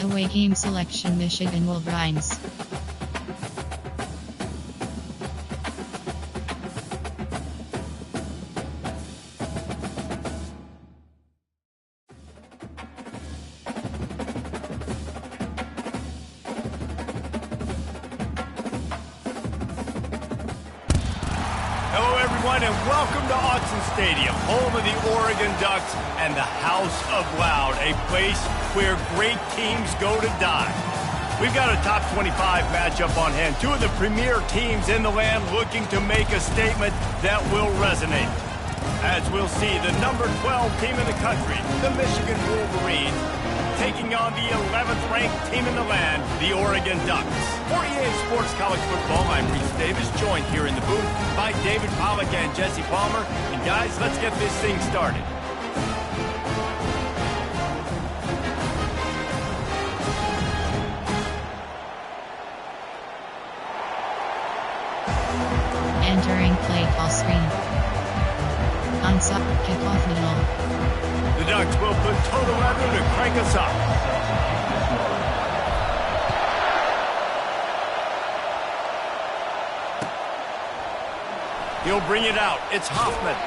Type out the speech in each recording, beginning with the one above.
Away game selection Michigan Wolverines. Hello everyone and welcome to Autzen Stadium, home of the Oregon Ducks and the House of Loud, a place where great teams go to die. We've got a top 25 matchup on hand, two of the premier teams in the land looking to make a statement that will resonate. As we'll see, the number 12 team in the country, the Michigan Wolverines, taking on the 11th ranked team in the land, the Oregon Ducks. For EA Sports College Football, I'm Reese Davis, joined here in the booth by David Pollack and Jesse Palmer. And guys, let's get this thing started. Entering play call screen. Onside kickoff middle. The Ducks will put total leather to crank us up. He'll bring it out. It's Hoffman.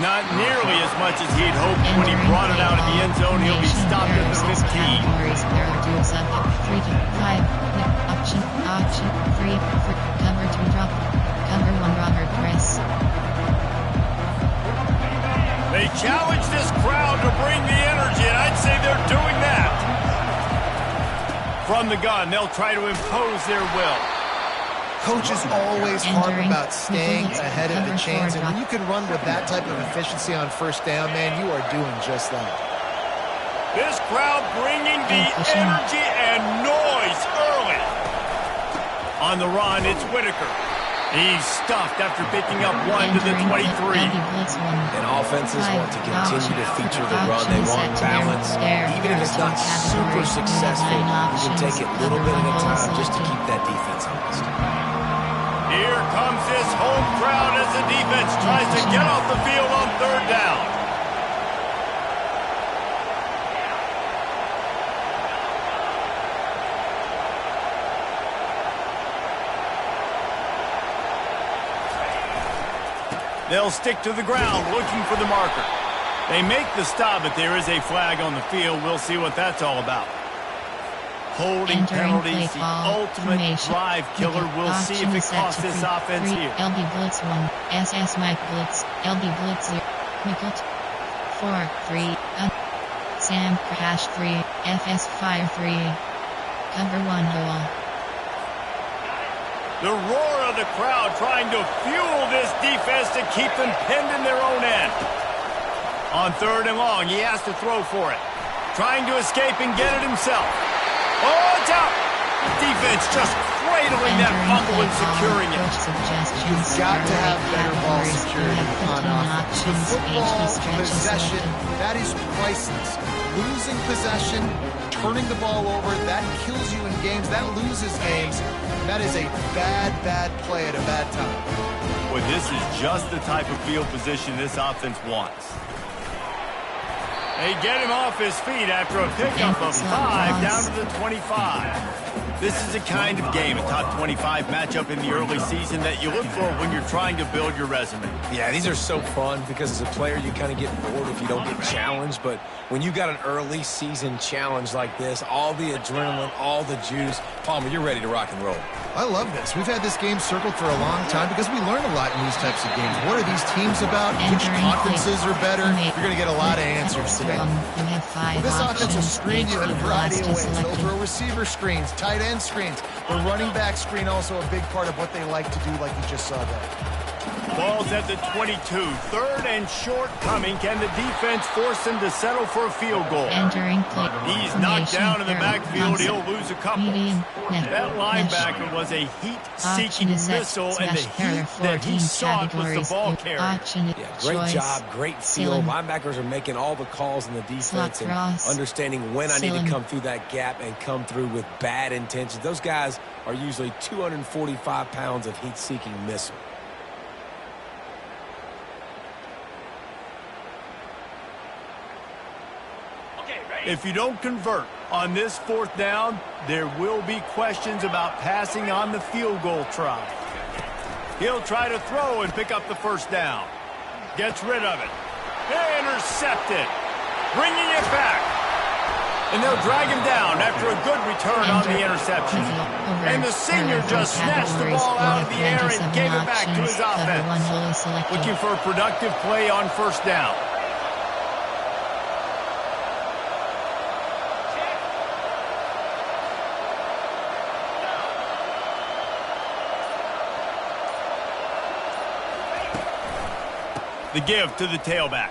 Not nearly as much as he'd hoped when he brought it out of the end zone. He'll be stopped at the 15. There are 3 to 5. Option, free, cover 2 drop, cover 1 Robert press. They challenge this crowd to bring the energy, and I'd say they're doing that. From the gun, they'll try to impose their will. Coaches always harp about staying ahead of the chains, and when you can run with that type of efficiency on first down, man, you are doing just that. This crowd bringing the energy and noise early. On the run, it's Whitaker. He's stuffed after picking up 1 to the 23. And offenses want to continue to feature the run. They want balance. Even if it's not super successful, you can take it little bit at a time just to keep that defense honest. Here comes this home crowd as the defense tries to get off the field on 3rd down. They'll stick to the ground looking for the marker. They make the stop, but there is a flag on the field. We'll see what that's all about. Holding penalties, the ultimate drive killer. We'll see if it costs this offense here. LB Blitz 1, SS Mike Blitz, LB Blitz 0, Mickelt 4, 3, Sam Crash 3, FS Fire 3, cover 1 hole. The roar of the crowd trying to fuel this defense to keep them pinned in their own end. On 3rd and long, he has to throw for it. Trying to escape and get it himself. Oh, it's out! Defense just cradling that fumble and securing it. You've got to have better ball security on offense. The football possession, that is priceless. Losing possession, turning the ball over, that kills you in games. That loses games. That is a bad, bad play at a bad time. Well, this is just the type of field position this offense wants. They get him off his feet after a pickup of 5 down to the 25. This is a kind of game, a top 25 matchup in the early season that you look for when you're trying to build your resume. Yeah, these are so fun because as a player, you kind of get bored if you don't get challenged. But when you got an early season challenge like this, all the adrenaline, all the juice, Palmer, you're ready to rock and roll. I love this. We've had this game circled for a long time because we learn a lot in these types of games. What are these teams about? Which conferences are better? You're going to get a lot of answers today. This offense will screen you in a variety of ways. They'll throw receiver screens, tight end screens. The running back screen also a big part of what they like to do, like you just saw there. Ball's at the 22. 3rd and short coming. Can the defense force him to settle for a field goal? He's knocked down in the backfield. He'll lose a couple. That linebacker was a heat-seeking missile, and the heat that he sought was the ball carrier. Yeah, great job, great feel. Linebackers are making all the calls in the defense and understanding when I need to come through that gap and come through with bad intentions. Those guys are usually 245 pounds of heat-seeking missile. Okay, ready? If you don't convert on this 4th down, there will be questions about passing on the field goal try. He'll try to throw and pick up the 1st down. Gets rid of it. Intercepted. Bringing it back. And they'll drag him down after a good return on the interception. And the senior just snatched the ball out of the air and gave it back to his offense. Looking for a productive play on 1st down. The give to the tailback.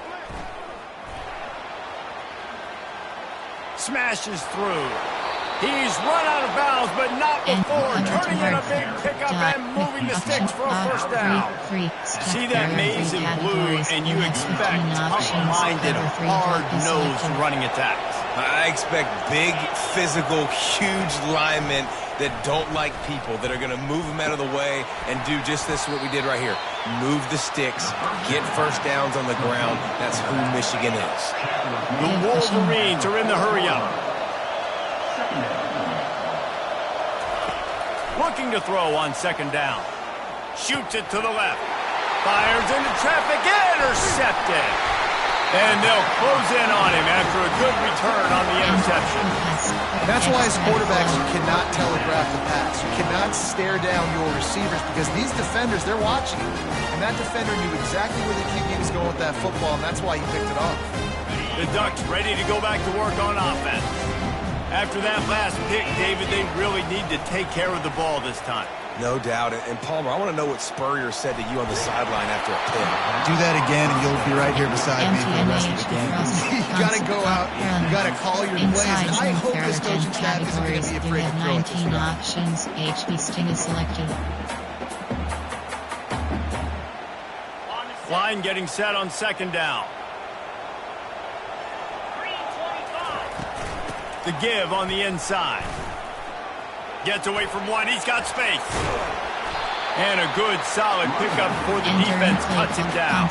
Smashes through. He's run out of bounds, but not before turning in a big pickup and moving the sticks for a 1st down. See that maze in blue, and you expect tough-minded, hard-nosed running attacks. I expect big, physical, huge linemen that don't like people, that are going to move them out of the way and do just this, what we did right here. Move the sticks, get 1st downs on the ground. That's who Michigan is. The Wolverines are in the hurry-up. Looking to throw on 2nd down. Shoots it to the left. Fires into traffic. Intercepted. And they'll close in on him after a good return on the interception. That's why as quarterbacks, you cannot telegraph the pass. You cannot stare down your receivers because these defenders, they're watching you. And that defender knew exactly where the QB was going with that football, and that's why he picked it off. The Ducks ready to go back to work on offense. After that last pick, David, they really need to take care of the ball this time. No doubt. And Palmer, I want to know what Spurrier said to you on the sideline after a pick. Do that again, and you'll be right here beside me for the rest of the game. You got to go out. You got to call your plays. And I hope this coaching staff isn't going to be afraid to throw it. 19 options. HB Sting is selected. Line getting set on 2nd down. The give on the inside. Gets away from one. He's got space. And a good, solid pickup before the defense cuts him down.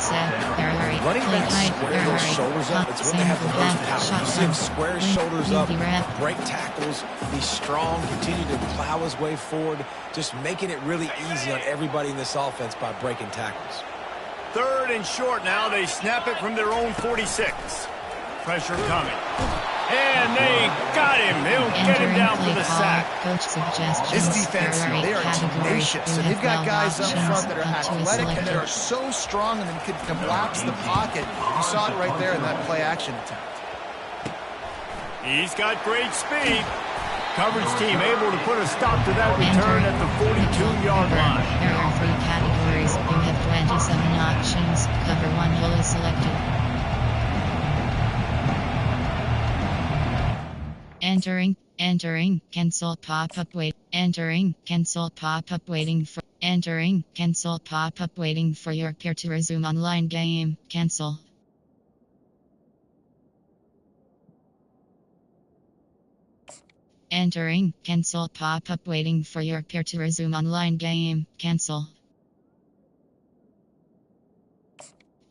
Running backs square those shoulders up. It's when they have the most power. You see him square his shoulders up, break tackles, be strong, continue to plow his way forward, just making it really easy on everybody in this offense by breaking tackles. 3rd and short now. They snap it from their own 46. Pressure coming. And they got him. He'll get him down for the sack. This defense, they are tenacious. And they've got guys up front that are athletic and that are so strong and can collapse the pocket. You saw it right there in that play-action attempt. He's got great speed. Coverage team able to put a stop to that return at the 42-yard line. There are 3 categories. You have 27 options. Cover 1 hole is selected. Entering, cancel pop-up wait, entering, cancel pop-up waiting for, entering, cancel pop-up waiting for your peer to resume online game, cancel. Entering, cancel pop-up waiting for your peer to resume online game, cancel.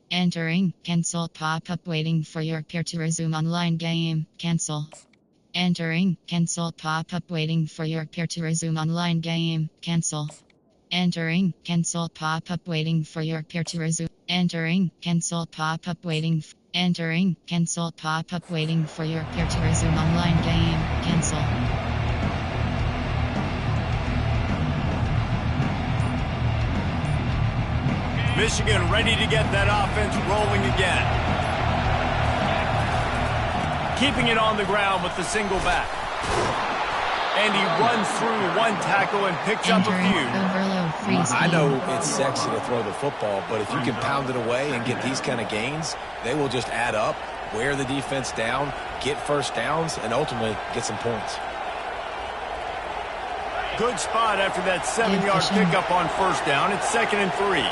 Entering, cancel pop-up waiting for your peer to resume online game, cancel. Entering, cancel pop-up waiting for your peer to resume online game, cancel. Entering, cancel pop-up waiting for your peer to resume. Entering, cancel pop-up waiting. Entering, cancel pop-up waiting for your peer to resume online game, cancel. Michigan ready to get that offense rolling again. Keeping it on the ground with the single back. And he runs through 1 tackle and picks up a few. I know it's sexy to throw the football, but if you can pound it away and get these kind of gains, they will just add up, wear the defense down, get 1st downs, and ultimately get some points. Good spot after that 7-yard pickup on 1st down. It's 2nd and 3.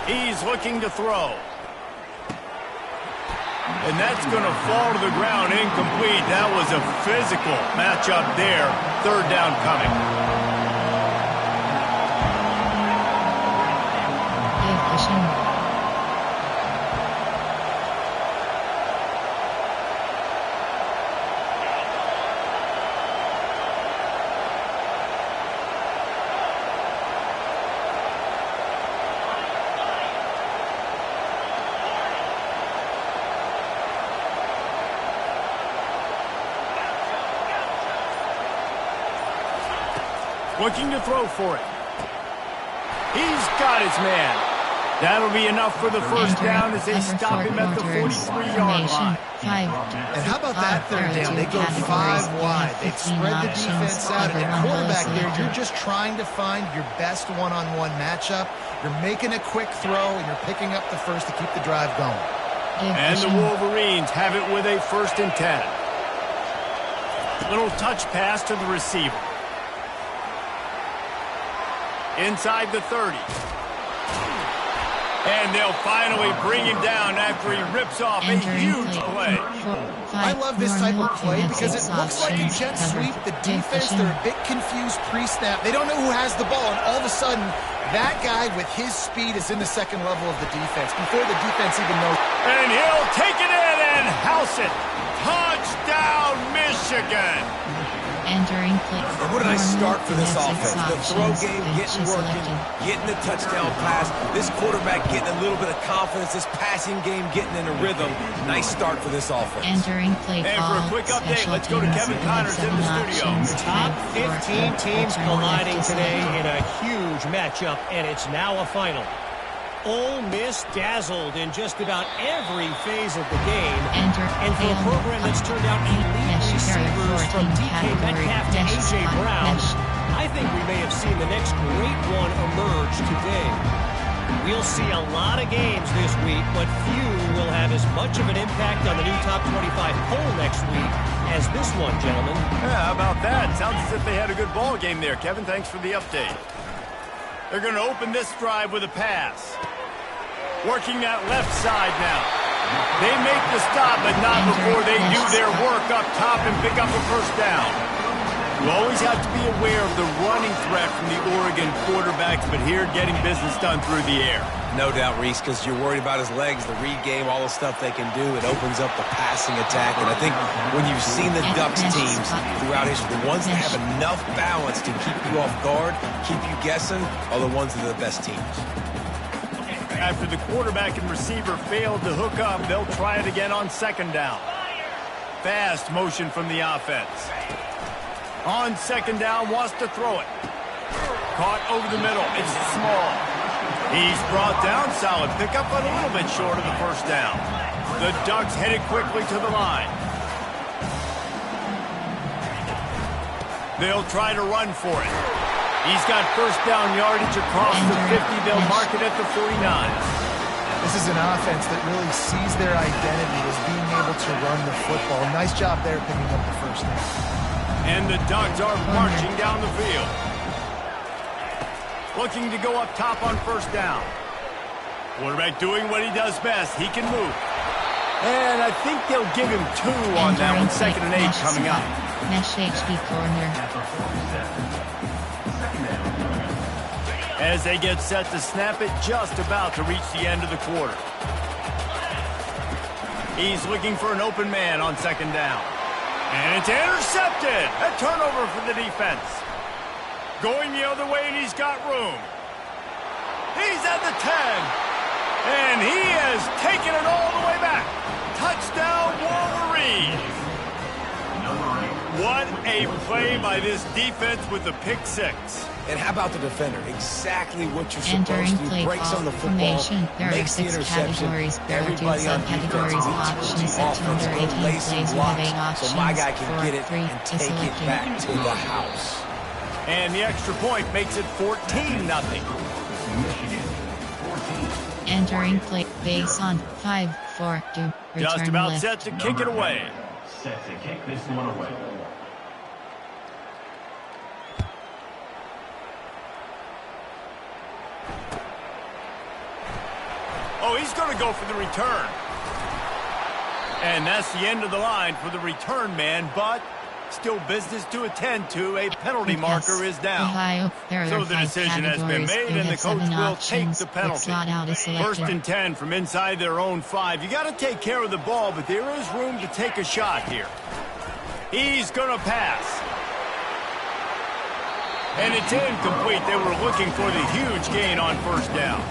He's looking to throw. And that's going to fall to the ground incomplete. That was a physical matchup there. 3rd down coming. Looking to throw for it. He's got his man. That'll be enough for the first down as they stop him at the 43-yard line. And how about that third down? They go 5 wide. They've spread the defense out. And at quarterback there, you're just trying to find your best one-on-one matchup. You're making a quick throw, and you're picking up the first to keep the drive going. And the Wolverines have it with a 1st and 10. Little touch pass to the receiver. Inside the 30. And they'll finally bring him down after he rips off a huge play. I love this type of play because it looks like a jet sweep. The defense, they're a bit confused pre-snap. They don't know who has the ball, and all of a sudden, that guy with his speed is in the second level of the defense before the defense even knows. And he'll take it in and house it. Touchdown, Michigan. Entering play. And what did I start for this offense? The throw game getting working, getting the touchdown pass. This quarterback getting a little bit of confidence. This passing game getting in a rhythm. Nice start for this offense. Entering play. And for a quick update, let's go to Kevin Connors in the studio. Top 15 teams colliding today in a huge matchup, and it's now a final. Ole Miss dazzled in just about every phase of the game. And for a program that's turned out elite receivers from DK Metcalf to A.J. Brown, I think we may have seen the next great one emerge today. We'll see a lot of games this week, but few will have as much of an impact on the new Top 25 poll next week as this one, gentlemen. Yeah, how about that? Sounds as if they had a good ball game there, Kevin. Thanks for the update. They're going to open this drive with a pass. Working that left side now. They make the stop, but not before they do their work up top and pick up a first down. You always have to be aware of the running threat from the Oregon quarterbacks, but here getting business done through the air. No doubt, Reese, because you're worried about his legs, the read game, all the stuff they can do. It opens up the passing attack. And I think when you've seen the Ducks teams throughout history, the ones that have enough balance to keep you off guard, keep you guessing, are the ones that are the best teams. After the quarterback and receiver failed to hook up, they'll try it again on 2nd down. Fast motion from the offense. On 2nd down, wants to throw it. Caught over the middle. It's small. He's brought down. Solid pickup, but a little bit short of the first down. The Ducks headed quickly to the line. They'll try to run for it. He's got first down yardage across the 50. They'll mark it at the 49. This is an offense that really sees their identity as being able to run the football. Nice job there picking up the first down. And the Ducks are marching down the field. Looking to go up top on first down. Quarterback doing what he does best. He can move. And I think they'll give him 2 on that one. 2nd and 8 coming up. Mesh HB corner. As they get set to snap it, just about to reach the end of the quarter. He's looking for an open man on 2nd down. And it's intercepted. A turnover for the defense. Going the other way, and he's got room. He's at the 10. And he has taken it all the way back. Touchdown, Wolverines. What a play by this defense with the pick 6. And how about the defender? Exactly what you're supposed to do. Breaks on the football, makes the interception. Everybody on defense needs to be off the lazy blocks so my guy can get it and take it back to the house. And the extra point makes it 14-0. Entering play base on 5-4-2. Just about set to kick it away. Set to kick this one away. Oh, he's going to go for the return. And that's the end of the line for the return man, but still business to attend to. A penalty marker is down. Ohio, so the decision has been made, and the coach will take the penalty. 1st and 10 from inside their own 5. You got to take care of the ball, but there is room to take a shot here. He's going to pass. And it's incomplete. They were looking for the huge gain on first down.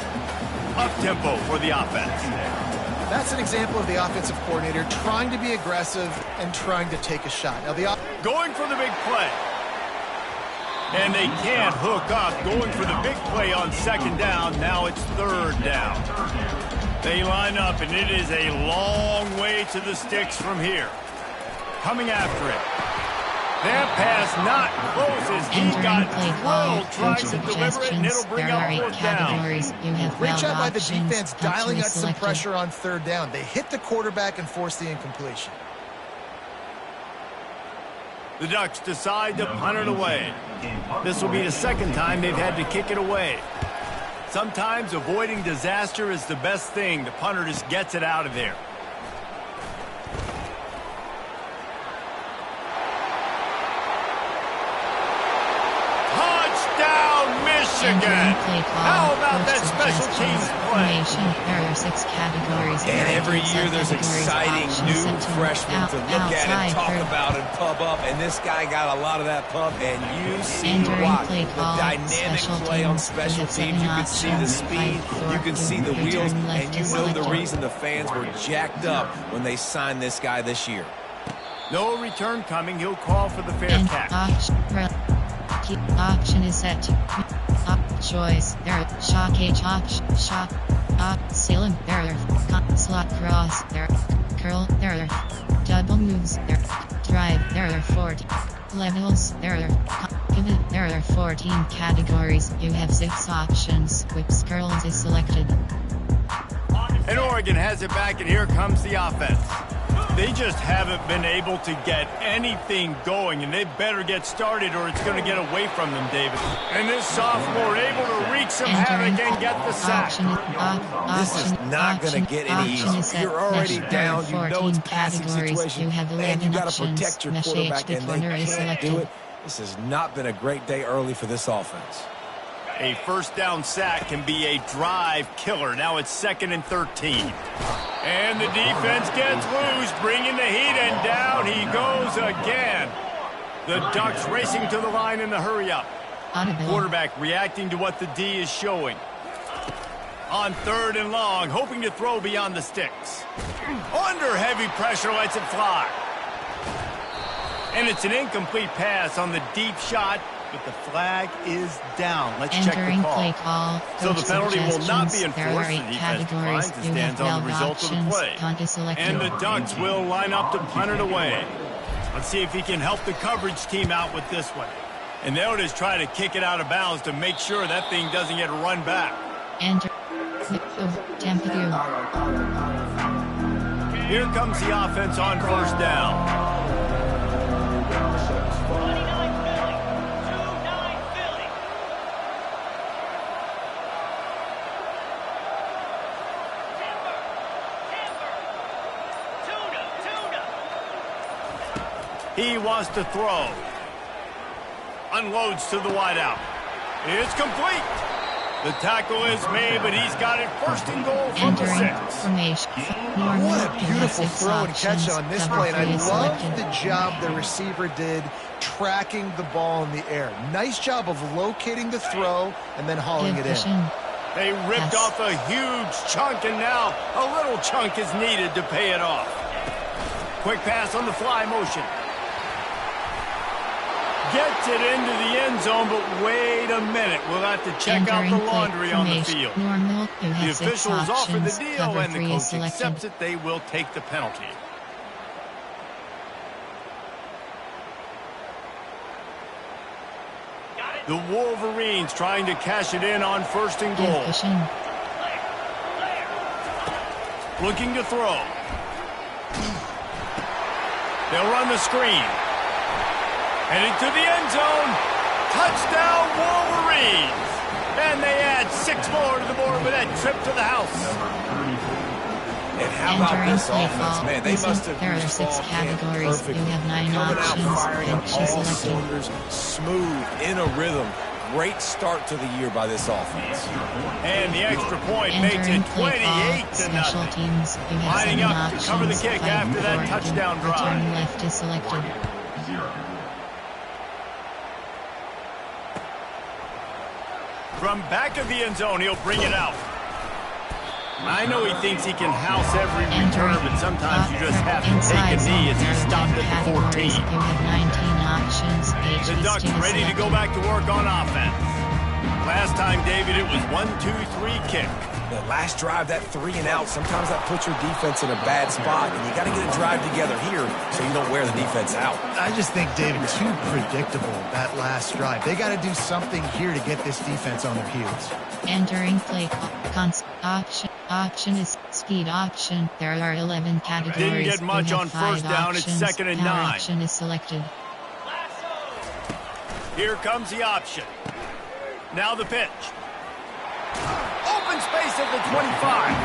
Up-tempo for the offense. That's an example of the offensive coordinator trying to be aggressive and trying to take a shot. Now going for the big play. And they can't hook up, going for the big play on second down. Now it's third down. They line up, and it is a long way to the sticks from here. Coming after it. That pass not close as he got drilled trying to deliver it, and it'll bring up fourth down. Great job by the defense dialing up some pressure on third down. They hit the quarterback and forced the incompletion. The Ducks decide to punt it away. This will be the second time they've had to kick it away. Sometimes avoiding disaster is the best thing. The punter just gets it out of there. Michigan. How about that special teams play? And every year there's exciting new freshmen to look at and talk about and pub up. And this guy got a lot of that pub. And you see what? The dynamic play on special teams. You can see the speed. You can see the wheels. And you know the reason the fans were jacked up when they signed this guy this year. No return coming. He'll call for the fair catch. Option is set. Choice. There. Shock H. Shock. Ceiling. There. Slot cross. There. Curl. There. Double moves. There. Drive. There are 40 levels. There. Pivot. There are 14 categories. You have 6 options. Whips curls is selected. And Oregon has it back, and here comes the offense. They just haven't been able to get anything going, and they better get started or it's going to get away from them, David. And this sophomore able to wreak some havoc and get the sack. This is not going to get any easier. You're already down. You know it's passing situation. And you got to protect your quarterback, and they can't do it. This has not been a great day early for this offense. A first down sack can be a drive killer. Now it's 2nd and 13. And the defense gets loose, bringing the heat, and down he goes again. The Ducks racing to the line in the hurry-up. Quarterback reacting to what the D is showing. On 3rd and long, hoping to throw beyond the sticks. Under heavy pressure, lets it fly. And it's an incomplete pass on the deep shot, but the flag is down. Let's check the call. So the penalty will not be enforced. The defense declines and stands on the results of the play. And the Ducks will line up to punt it away. Let's see if he can help the coverage team out with this one. And they'll just try to kick it out of bounds to make sure that thing doesn't get run back. Here comes the offense on first down. He wants to throw. Unloads to the wideout. It's complete. The tackle is made, but he's got it 1st and goal from the 6. What a beautiful throw and catch on this play. And I love the job the receiver did tracking the ball in the air. Nice job of locating the throw and then hauling it in. They ripped off a huge chunk, and now a little chunk is needed to pay it off. Quick pass on the fly motion. Gets it into the end zone, but wait a minute. We'll have to check out the laundry on the field. The officials offer the deal, and the coach accepts it. They will take the penalty. The Wolverines trying to cash it in on 1st and goal. Looking to throw. They'll run the screen. Heading to the end zone. Touchdown, Wolverines. And they add 6 more to the board with that trip to the house. And how about this offense, man? They must have there are 6 categories. You have 9 options. Coming out firing on all cylinders, smooth, in a rhythm. Great start to the year by this offense. And the extra point makes it 28-0. Lining up to cover the kick after that touchdown drive. Return left is selected. From back of the end zone, he'll bring it out. I know he thinks he can house every return, but sometimes you just have to take a knee as he stopped at the 14. You have 19 options. The Ducks ready to go back to work on offense. Last time, David, it was 1-2-3 kick. The last drive, that 3 and out, sometimes that puts your defense in a bad spot, and you got to get a drive together here so you don't wear the defense out. I just think, David, too predictable, that last drive. They got to do something here to get this defense on their heels. Entering play option is speed option. There are 11 categories. Didn't get much on first down. It's 2nd and 9. Option is selected. Here comes the option. Now the pitch. Open space at the 25.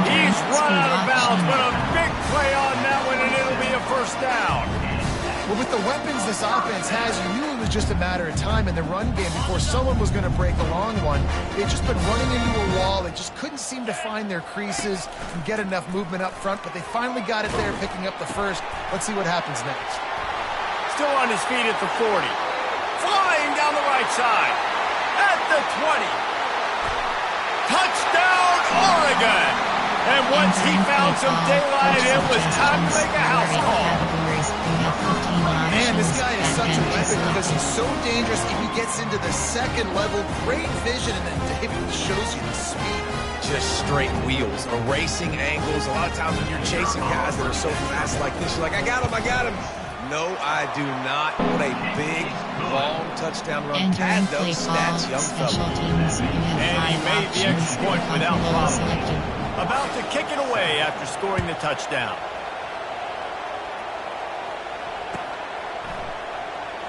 He's run out of bounds, but a big play on that one, and it'll be a first down. Well, with the weapons this offense has, you knew it was just a matter of time in the run game before someone was going to break a long one. They've just been running into a wall. They just couldn't seem to find their creases and get enough movement up front, but they finally got it there, picking up the first. Let's see what happens next. Still on his feet at the 40. Flying down the right side. At the 20. Touchdown, Oregon! And once he found some daylight, it was time to make a house call. Man, this guy is such a weapon because he's so dangerous. If he gets into the second level, great vision, and then David shows you the speed. Just straight wheels, erasing angles. A lot of times when you're chasing guys that are so fast like this, you're like, I got him. No, I do not. What a big, long touchdown run. Pad those stats, young fella. And he made the extra point without problem. About to kick it away after scoring the touchdown.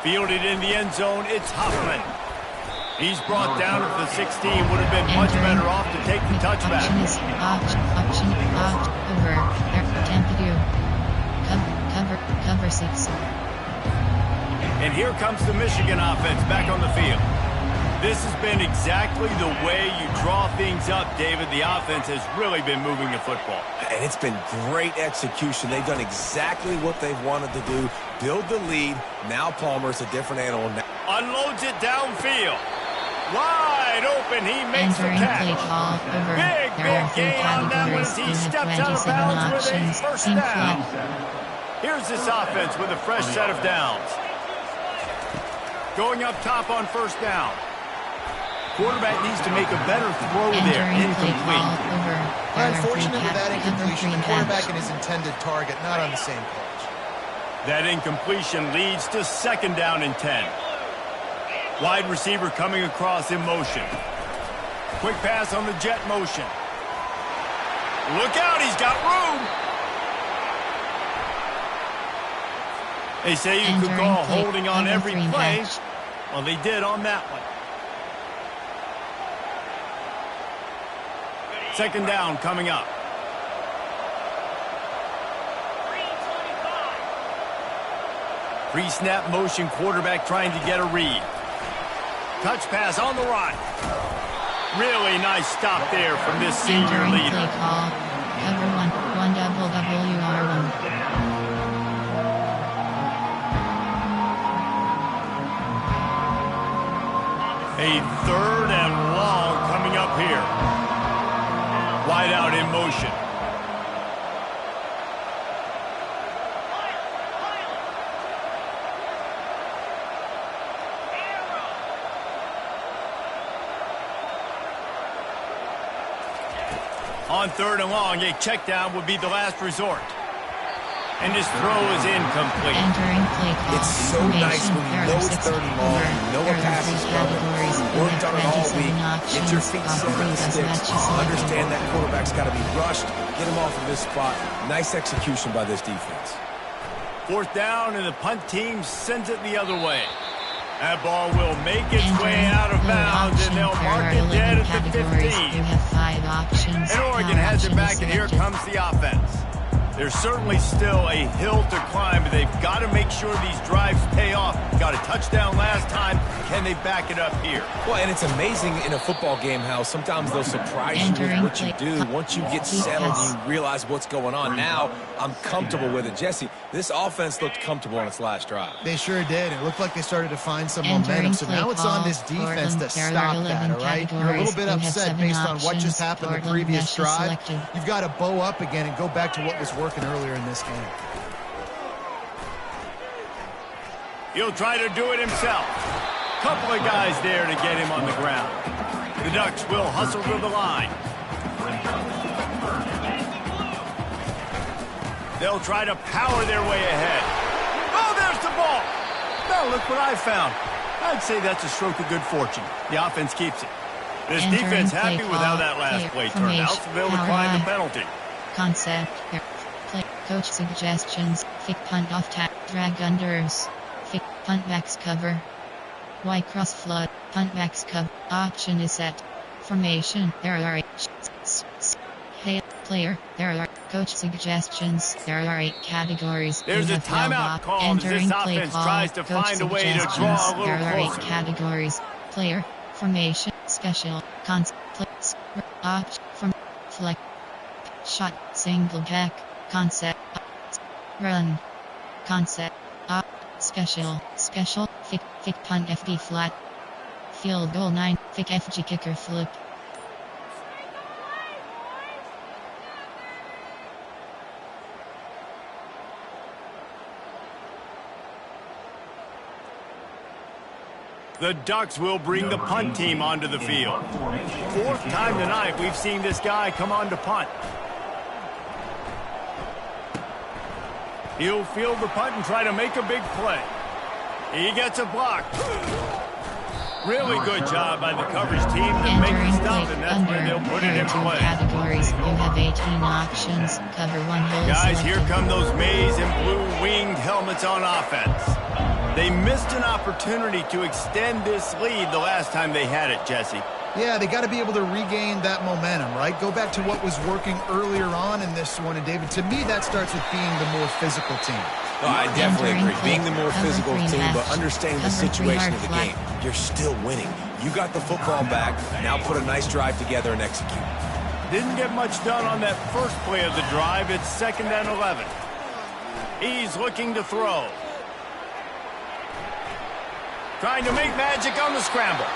Fielded in the end zone, it's Huffman. He's brought down at the 16. Would have been much better off to take the touchback. Option, over, Tampa cover 6. And here comes the Michigan offense back on the field. This has been exactly the way you draw things up, David. The offense has really been moving the football. And it's been great execution. They've done exactly what they've wanted to do. Build the lead. Now Palmer's a different animal. Unloads it downfield. Wide open. He makes the catch. Big gain on that one as he steps out of bounds with a first down. Here's this offense with a fresh set of downs. Going up top on first down. Quarterback needs to make a better throw there. Incomplete. Unfortunate with that incompletion, the quarterback and his intended target not on the same page. That incompletion leads to 2nd down and 10. Wide receiver coming across in motion. Quick pass on the jet motion. Look out, he's got room. They say you could call holding on every play. Well, they did on that one. 2nd down coming up. Pre-snap motion, quarterback trying to get a read. Touch pass on the run. Really nice stop there from this senior leader. Cover 1 WR1. A 3rd and long coming up here. Wide out in motion. On 3rd and long, a check down would be the last resort. And his throw is incomplete. It's so nice when you know it's 3rd and long, you know a pass is coming, you worked on it all week, get your feet set on the sticks, understand that quarterback's got to be rushed, get him off of this spot. Nice execution by this defense. 4th down, and the punt team sends it the other way. That ball will make its way out of bounds, and they'll mark it dead at the 15. You have 5 options. And Oregon has it back, and here comes the offense. There's certainly still a hill to climb, but they've got to make sure these drives pay off. Got a touchdown last time. Can they back it up here? Well, and it's amazing in a football game how sometimes they'll surprise you with what you do. Once you get settled, you realize what's going on. Now, I'm comfortable with it. Jesse, this offense looked comfortable on its last drive. They sure did. It looked like they started to find some momentum. So now it's on this defense to stop that, all right? You're a little bit upset based on what just happened the previous drive. You've got to bow up again and go back to what was working earlier in this game. He'll try to do it himself. Couple of guys there to get him on the ground. The Ducks will hustle to the line. They'll try to power their way ahead. Oh, there's the ball. Now look what I found. I'd say that's a stroke of good fortune. The offense keeps it. This defense happy with how that last play turned out, so they'll decline the penalty. Concept, play, coach suggestions, fake punt off tap, drag unders, fake punt backs cover, Y cross flood, punt backs cover, option is set, formation, there are 8, hey, player, there are coach suggestions, there are 8 categories. There's a timeout call as this offense tries to find a way to draw a little there are 8 closer. categories, player, formation, special, concept, option, from, flex, shot, single back, concept, run, concept, special, fake punt FB flat, field goal 9, fake FG kicker flip. The Ducks will bring the punt team onto the field. 4th time tonight we've seen this guy come on to punt. He'll field the punt and try to make a big play. He gets a block. Really good job by the coverage team to make the stop, and that's where they'll put it in play. Categories. You have 18 options. Cover 1 hole. Guys, here come those maize and blue winged helmets on offense. They missed an opportunity to extend this lead the last time they had it, Jesse. Yeah, they got to be able to regain that momentum, right? Go back to what was working earlier on in this one. And, David, to me, that starts with being the more physical team. Oh, I definitely agree. Being the more physical team, but understanding the situation of the game. You're still winning. You got the football back. Now put a nice drive together and execute. Didn't get much done on that first play of the drive. It's 2nd and 11. He's looking to throw. Trying to make magic on the scramble.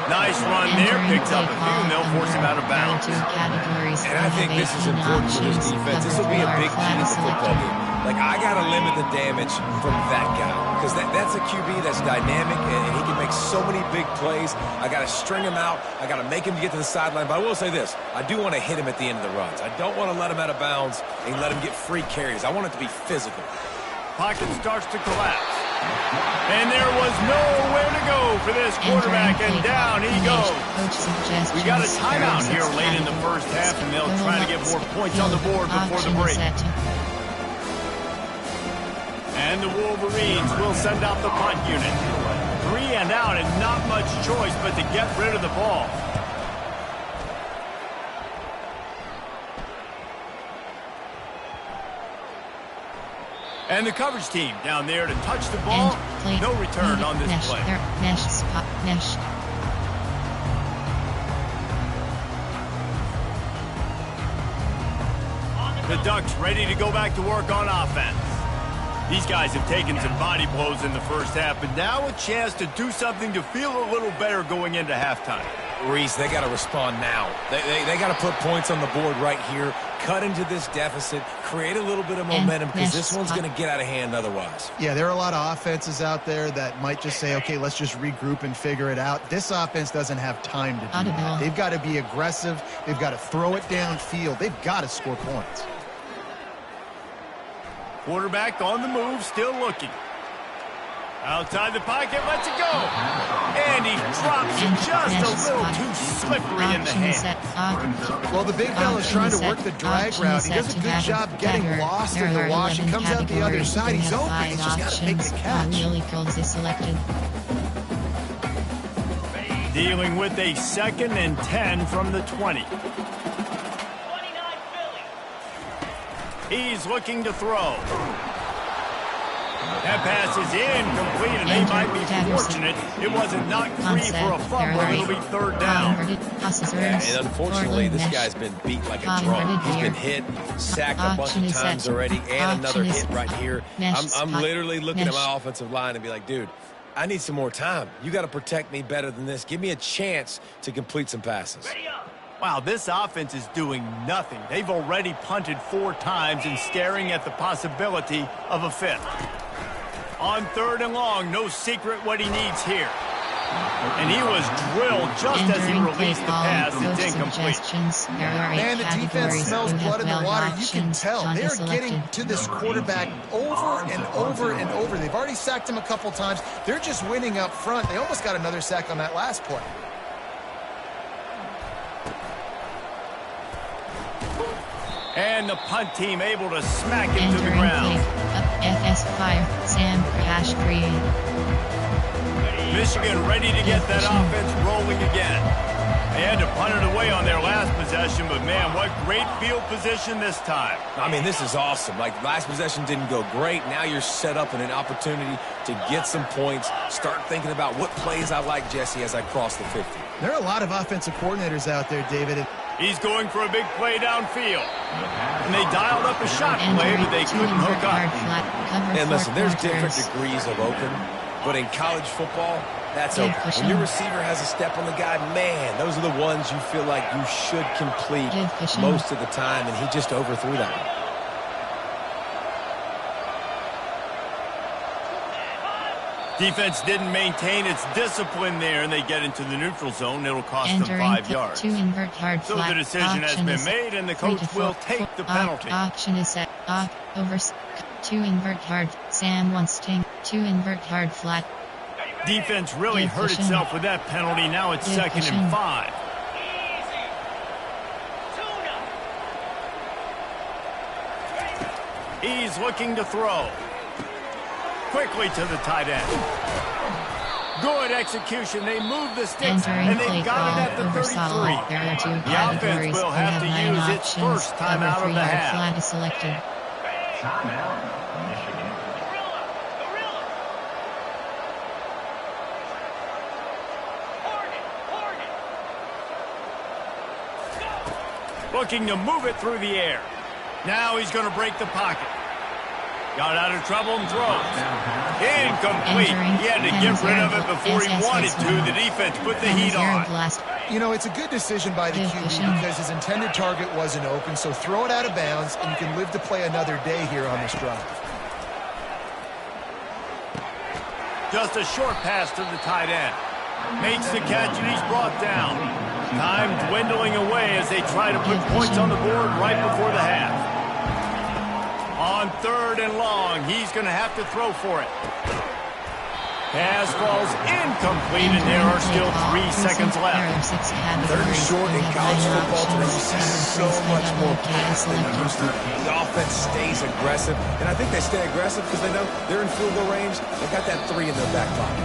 Nice run there. Picks up a few, and they'll force him out of bounds. And I think this is important for this defense. This will be a big key to the football game. Like, I got to limit the damage from that guy. Because that's a QB that's dynamic, and he can make so many big plays. I got to string him out. I got to make him get to the sideline. But I will say this. I do want to hit him at the end of the runs. I don't want to let him out of bounds and let him get free carries. I want it to be physical. Pocket starts to collapse. And there was nowhere to go for this quarterback, and down he goes. We got a timeout here late in the first half, and they'll try to get more points on the board before the break. And the Wolverines will send out the punt unit. 3 and out, and not much choice but to get rid of the ball. And the coverage team down there to touch the ball. No return on this play. The Ducks ready to go back to work on offense. These guys have taken some body blows in the first half, but now a chance to do something to feel a little better going into halftime. Reese, they got to respond now. They got to put points on the board right here, cut into this deficit, create a little bit of momentum, because this one's going to get out of hand otherwise. Yeah, there are a lot of offenses out there that might just say, okay, let's just regroup and figure it out. This offense doesn't have time to do that. They've got to be aggressive. They've got to throw it downfield. They've got to score points. Quarterback on the move, still looking. Outside the pocket, lets it go. And he drops it just a little too slippery in the hand. Well, the big fella's trying to work the drag route. He does a good job getting lost in the wash. He comes out the other side. He's open. He's just got to make the catch. Dealing with a 2nd and 10 from the 20. He's looking to throw. That pass is incomplete, and they might be fortunate it wasn't knocked free for a fumble. It'll be third down. Yeah, and unfortunately, this guy's been beat like a drum. He's been hit, sacked a bunch of times already, and another hit right here. I'm literally looking at my offensive line and be like, dude, I need some more time. You got to protect me better than this. Give me a chance to complete some passes. Wow, this offense is doing nothing. They've already punted 4 times and staring at the possibility of a 5th. On 3rd and long, no secret what he needs here. And he was drilled just as he released the pass. It's incomplete. Man, the defense smells blood in the water. You can tell. They're getting to this quarterback over and over and over. They've already sacked him a couple times. They're just winning up front. They almost got another sack on that last play. And the punt team able to smack him to the ground. FS fire, Sam Crash free. Michigan ready to get that offense rolling again. They had to punt it away on their last possession, but man, what great field position this time. I mean, this is awesome. Like, last possession didn't go great. Now you're set up in an opportunity to get some points. Start thinking about what plays I like, Jesse, as I cross the 50. There are a lot of offensive coordinators out there, David. He's going for a big play downfield. And they dialed up a shot play, but they couldn't hook up. And listen, there's different degrees of open, but in college football, that's open. When your receiver has a step on the guy, man, those are the ones you feel like you should complete most of the time, and he just overthrew that one. Defense didn't maintain its discipline there, and they get into the neutral zone. It'll cost them 5 yards. So the decision has been made, and the coach will take the penalty. Option is set. Over 2 invert hard. Sam wants ting. 2 invert hard flat. Defense really hurt itself with that penalty. Now it's 2nd and 5. He's looking to throw. Quickly to the tight end. Good execution. They move the sticks, and they've got it at the 33. The offense will have to use its first time out of the half. Flat is selected. Timeout, Michigan. Looking to move it through the air. Now he's going to break the pocket. Got out of trouble and throws. Incomplete. He had to get rid of it before he wanted to. The defense put the heat on. You know, it's a good decision by the QB because his intended target wasn't open, so throw it out of bounds, and you can live to play another day here on this drive. Just a short pass to the tight end. Makes the catch, and he's brought down. Time dwindling away as they try to put points on the board right before the half. On 3rd and long, he's going to have to throw for it. Pass falls incomplete, and there are still 3 seconds left. 3rd and short in college football today, you see so much more pass than you used to. The offense stays aggressive, and I think they stay aggressive because they know they're in field goal range. They've got that 3 in their back pocket.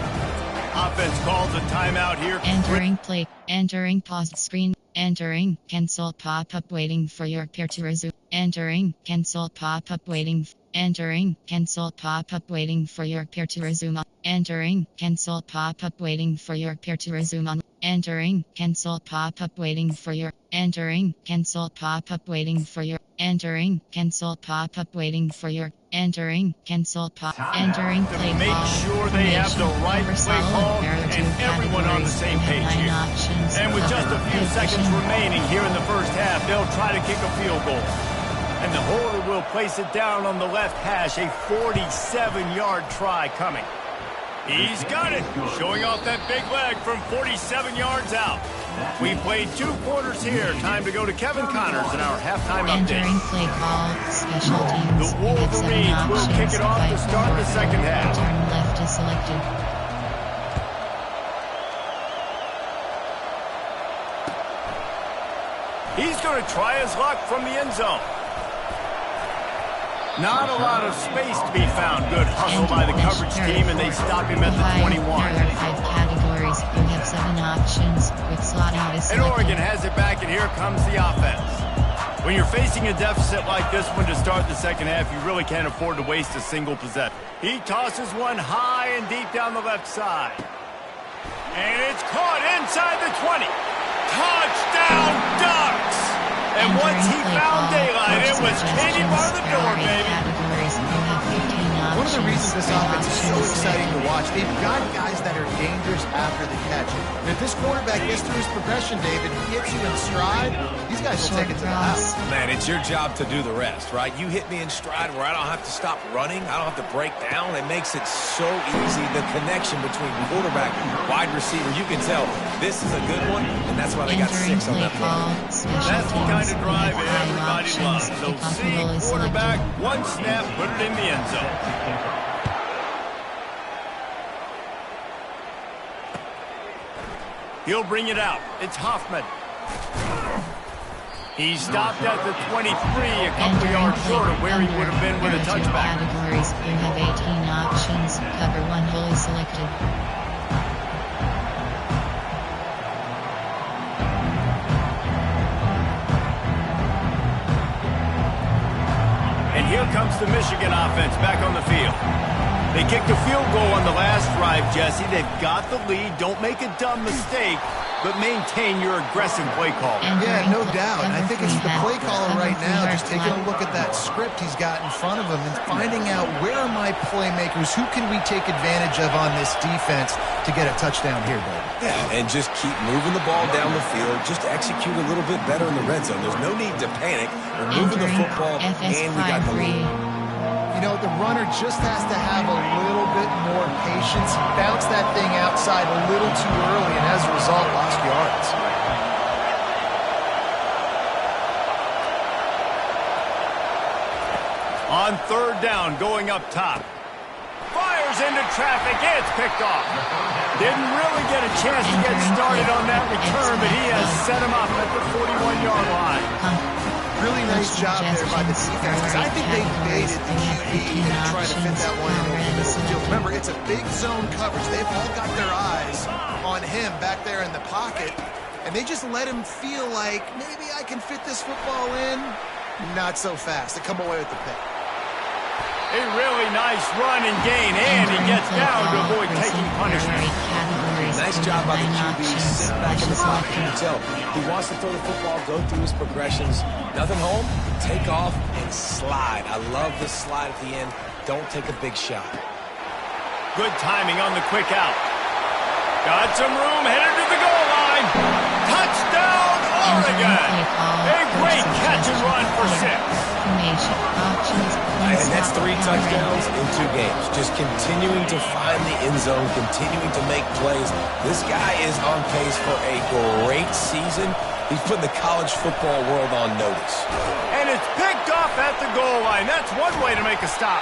Offense calls a timeout here. Entering play. Entering paused screen. Entering cancel pop-up waiting for your peer to resume. Entering cancel pop-up waiting. Entering cancel pop-up waiting for your peer to resume. Entering cancel pop-up waiting for your peer to resume. Entering cancel pop-up waiting for your. Entering cancel pop-up waiting for your. Entering cancel pop-up waiting for your. Entering cancel pop. Entering play to make sure they have the right play call and everyone on the same page here. And with just a few seconds remaining here in the first half, they'll try to kick a field goal. And the holder will place it down on the left hash. A 47-yard try coming. He's got it, showing off that big leg from 47 yards out. We played 2 quarters here. Time to go to Kevin Connors in our halftime update. Entering play call, special teams. The Wolverines will kick it off to start the second half. Turn left is selected. He's going to try his luck from the end zone. Not a lot of space to be found. Good hustle by the coverage team, and they stop him at the 21. There are 5 categories. You have 7 options with slot out is and Oregon has it back, and here comes the offense. When you're facing a deficit like this one to start the second half, you really can't afford to waste a single possession. He tosses one high and deep down the left side. And it's caught inside the 20. Touchdown, Ducks! And once he found daylight, it was Katie bar the door, baby. One of the reasons this offense is so exciting to watch, they've got guys that are dangerous after the catch. And if this quarterback gets through his progression, David, he hits you in stride, these guys will take it to the house. Man, it's your job to do the rest, right? You hit me in stride where I don't have to stop running. I don't have to break down. It makes it so easy. The connection between quarterback and wide receiver, you can tell this is a good one, and that's why they got 6 on that play. That's the kind of drive everybody loves. So see quarterback, one snap, put it in the end zone. He'll bring it out. It's Hoffman. He stopped at the 23, a couple yards short of where he would have been with a touchback. Categories, you have 18 options. Cover 1 wholly selected. And here comes the Michigan offense back on the field. They kicked a field goal on the last drive, Jesse. They've got the lead. Don't make a dumb mistake, but maintain your aggressive play call. Yeah, no doubt. And I think it's the play caller right now just taking a look at that script he's got in front of him and finding out where are my playmakers, who can we take advantage of on this defense to get a touchdown here, baby. Yeah, and just keep moving the ball down the field. Just execute a little bit better in the red zone. There's no need to panic. We're moving the football, and we got the lead. You know, the runner just has to have a little bit more patience. He bounced that thing outside a little too early, and as a result, lost yards. On third down, going up top. Fires into traffic. It's picked off. Didn't really get a chance to get started on that return, but he has set him up at the 41-yard line. Really nice job there by the defense, because I think they baited the QB and trying to fit that one in over the middle of the field. Remember, it's a big zone coverage. They've all got their eyes on him back there in the pocket, and they just let him feel like, maybe I can fit this football in. Not so fast. They come away with the pick. A really nice run and gain, and he gets down to avoid taking punishment. Nice job by the QB, sit back in the pocket. You can tell he wants to throw the football, go through his progressions. Nothing home, take off, and slide. I love the slide at the end. Don't take a big shot. Good timing on the quick out. Got some room, headed to the goal line. Touchdown, Oregon! A great catch and run for 6. And that's 3 touchdowns in 2 games. Just continuing to find the end zone, continuing to make plays. This guy is on pace for a great season. He's putting the college football world on notice. And it's picked off at the goal line. That's one way to make a stop.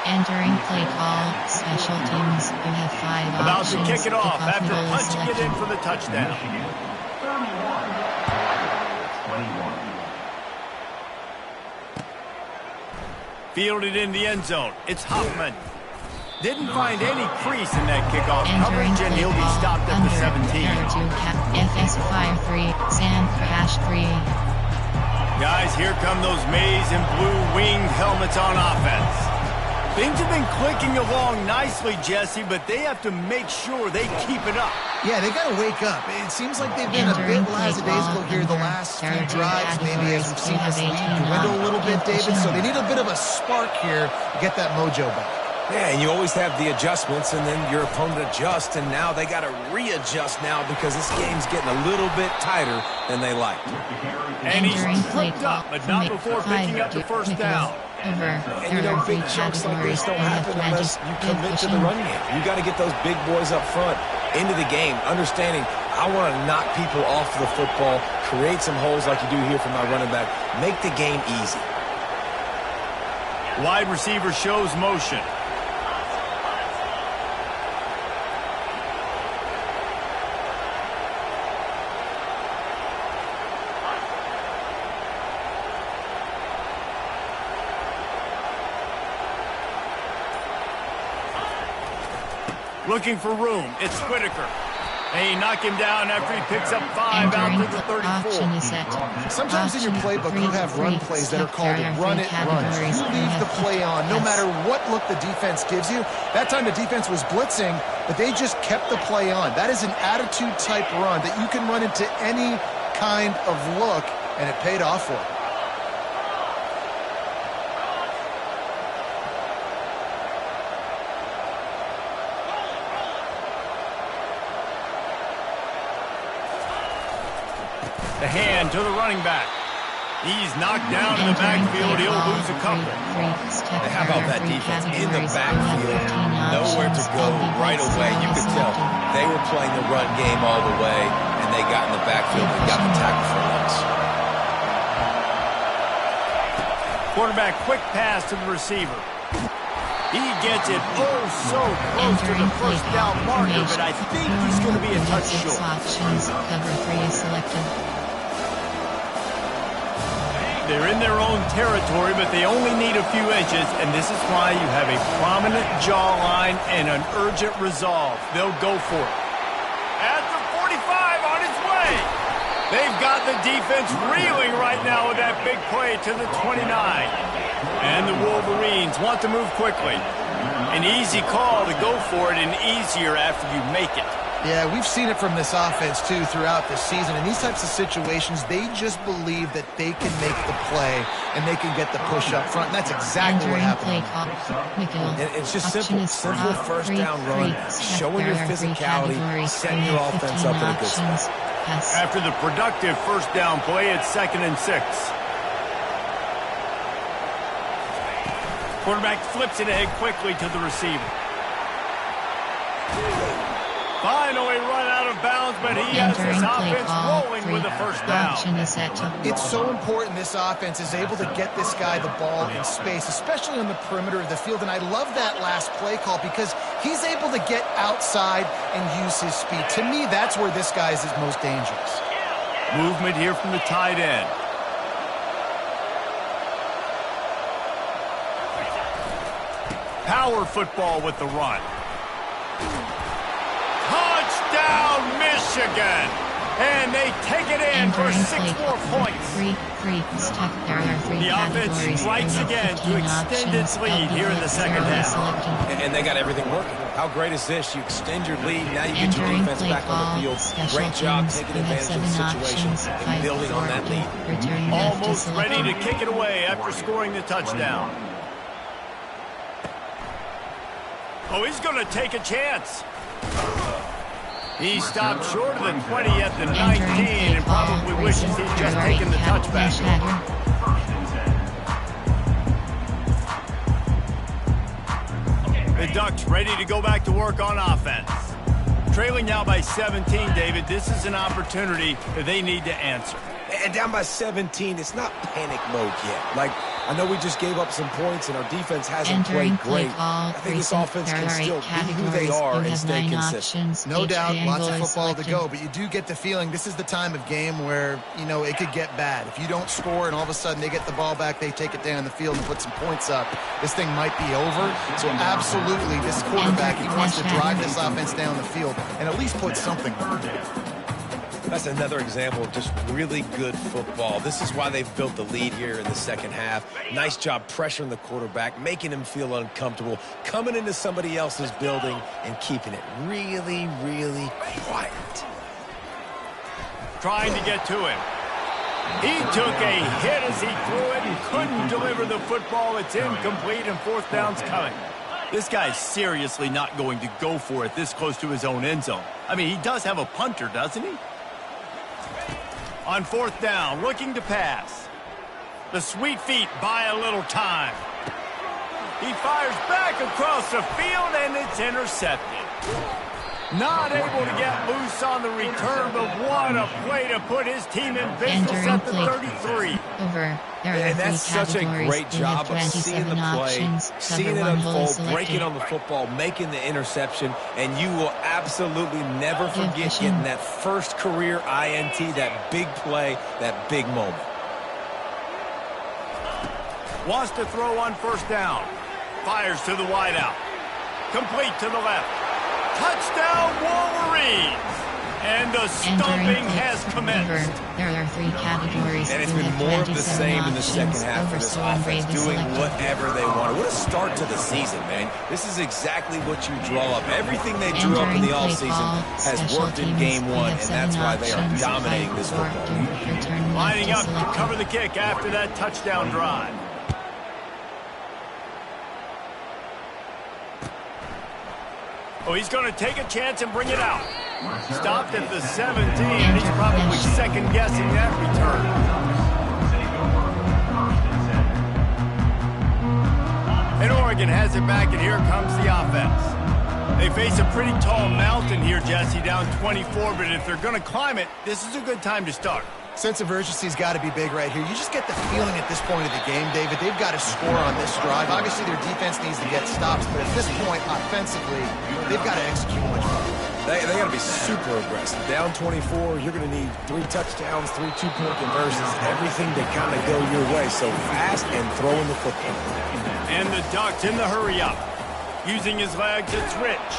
Entering play call, special teams. You have 5 About options. to kick it off after punching it in for the touchdown. 21. Fielded in the end zone. It's Hoffman. Didn't find any crease in that kickoff coverage, and he'll be stopped at the 17. FS Fire 3, Sam Crash 3. Guys, here come those maize and blue winged helmets on offense. Things have been clicking along nicely, Jesse, but they have to make sure they keep it up. Yeah, they got to wake up. It seems like they've been a bit lackadaisical here the last few drives, maybe as we've seen this lead dwindle a little bit, David. So they need a bit of a spark here to get that mojo back. Yeah, and you always have the adjustments, and then your opponent adjusts, and now they got to readjust now because this game's getting a little bit tighter than they like. And he's tripped up, but not before picking up the first down. And you know, big chunks like this don't happen unless you commit to the run game. You got to get those big boys up front into the game, understanding I want to knock people off the football, create some holes like you do here for my running back, make the game easy. Wide receiver shows motion. Looking for room. It's Whitaker. They knock him down after he picks up 5 out to the 34. Sometimes in your playbook you have run plays that are called run it, run. You leave the play on no matter what look the defense gives you. That time the defense was blitzing, but they just kept the play on. That is an attitude-type run that you can run into any kind of look, and it paid off for them. The hand to the running back. He's knocked down in the backfield. He'll lose a couple. How about that defense in the backfield? Nowhere to go right away. You could tell they were playing the run game all the way, and they got in the backfield and got the tackle for loss. Quarterback quick pass to the receiver. He gets it so close to the first down marker, but I think he's going to be a touch short. Cover 3 is selected. They're in their own territory, but they only need a few inches, and this is why you have a prominent jawline and an urgent resolve. They'll go for it. At the 45 on its way. They've got the defense reeling right now with that big play to the 29. And the Wolverines want to move quickly. An easy call to go for it and easier after you make it. Yeah, we've seen it from this offense, too, throughout the season. In these types of situations, they just believe that they can make the play and they can get the push up front. And that's exactly what happened. It's just simple first down run, showing your physicality, setting your offense up in a good spot. After the productive first down play, it's 2nd and 6. Quarterback flips it ahead quickly to the receiver. Finally run out of bounds, but he has this offense rolling with the first down. It's so important this offense is able to get this guy the ball in space, especially on the perimeter of the field. And I love that last play call because he's able to get outside and use his speed. To me, that's where this guy is his most dangerous. Movement here from the tight end. Power football with the run. Touchdown, Michigan! And they take it in for 6 more points. The offense strikes again to extend its lead here in the second half. And they got everything working. How great is this? You extend your lead, now you get your defense back on the field. Great job taking advantage of the situation and building on that lead. Almost ready to kick it away after scoring the touchdown. Oh, he's going to take a chance. He stopped short of the 20 at the 19 and probably wishes he'd just taken the touchback. The Ducks ready to go back to work on offense. Trailing now by 17, David. This is an opportunity that they need to answer. And down by 17, it's not panic mode yet. Like, I know we just gave up some points and our defense hasn't played great. I think this offense can still be who they are and stay consistent. No doubt, lots of football to go, but you do get the feeling this is the time of game where, you know, it could get bad. If you don't score and all of a sudden they get the ball back, they take it down the field and put some points up, this thing might be over. So absolutely, this quarterback, he wants to drive this offense down the field and at least put something on it. That's another example of just really good football. This is why they've built the lead here in the second half. Nice job pressuring the quarterback, making him feel uncomfortable, coming into somebody else's building and keeping it really, really quiet. Trying to get to him. He took a hit as he threw it and couldn't deliver the football. It's incomplete and 4th down's coming. This guy's seriously not going to go for it this close to his own end zone. I mean, he does have a punter, doesn't he? On 4th down, looking to pass. The sweet feet buy a little time. He fires back across the field, and it's intercepted. Not able to get loose on the return, but what a play to put his team in business at the 33. And that's such a great job of seeing the play, seeing it unfold, breaking on the football, making the interception, and you will absolutely never forget getting that first career INT, that big play, that big moment. Wants to throw on 1st down. Fires to the wideout. Complete to the left. Touchdown, Wolverines! And the stomping has commenced. There are 3 categories. And it's been more of the same in the second half for this offense, doing whatever they want. What a start to the season, man. This is exactly what you draw up. Everything they drew up in the offseason has worked in game 1, and that's why they are dominating this football. Lining up to cover the kick after that touchdown drive. Oh, he's going to take a chance and bring it out. Stopped at the 17, and he's probably second-guessing that return. And Oregon has it back, and here comes the offense. They face a pretty tall mountain here, Jesse, down 24, but if they're going to climb it, this is a good time to start. Sense of urgency's got to be big right here. You just get the feeling at this point of the game, David, they've got to score on this drive. Obviously, their defense needs to get stops, but at this point, offensively, they've got to execute much better. They got to be super aggressive. Down 24, you're going to need 3 touchdowns, 3 two-point conversions, everything to kind of go your way. So fast and throwing the football. And the Ducks in the hurry-up. Using his legs, it's Rich.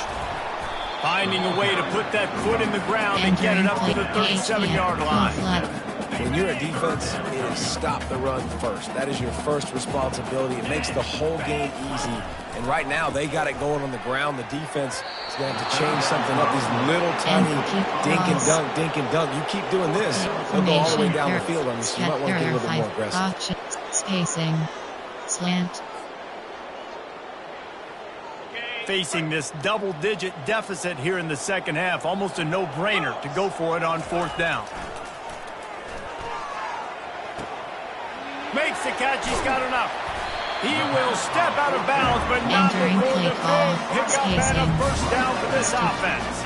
Finding a way to put that foot in the ground and get it up to the 37-yard line. When you're a defense, it is stop the run first. That is your first responsibility. It makes the whole game easy. And right now, they got it going on the ground. The defense is going to have to change something up. These little tiny dink and dunk. You keep doing this, they'll go all the way down the field on you. So you might want to get a little bit more aggressive. Spacing. Slant. Facing this double-digit deficit here in the second half, almost a no-brainer to go for it on 4th down. Makes the catch, he's got enough. He will step out of bounds, but not before the big pickup and a first down for this offense.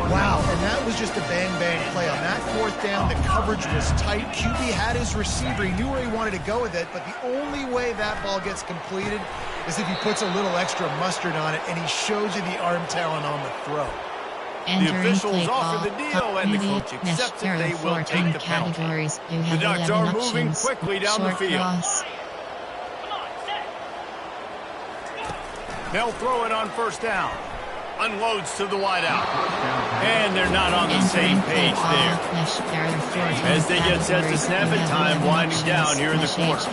Wow, and that was just a bang-bang play. On that 4th down, the coverage was tight. QB had his receiver. He knew where he wanted to go with it, but the only way that ball gets completed is if he puts a little extra mustard on it, and he shows you the arm talent on the throw. The officials offer the deal, and the coach accepts it. They will take the penalty. The Ducks are moving quickly down the field. They'll throw it on 1st down. Unloads to the wideout. And they're not on the same page there. As they get set to snap it, time winding down here in the quarter.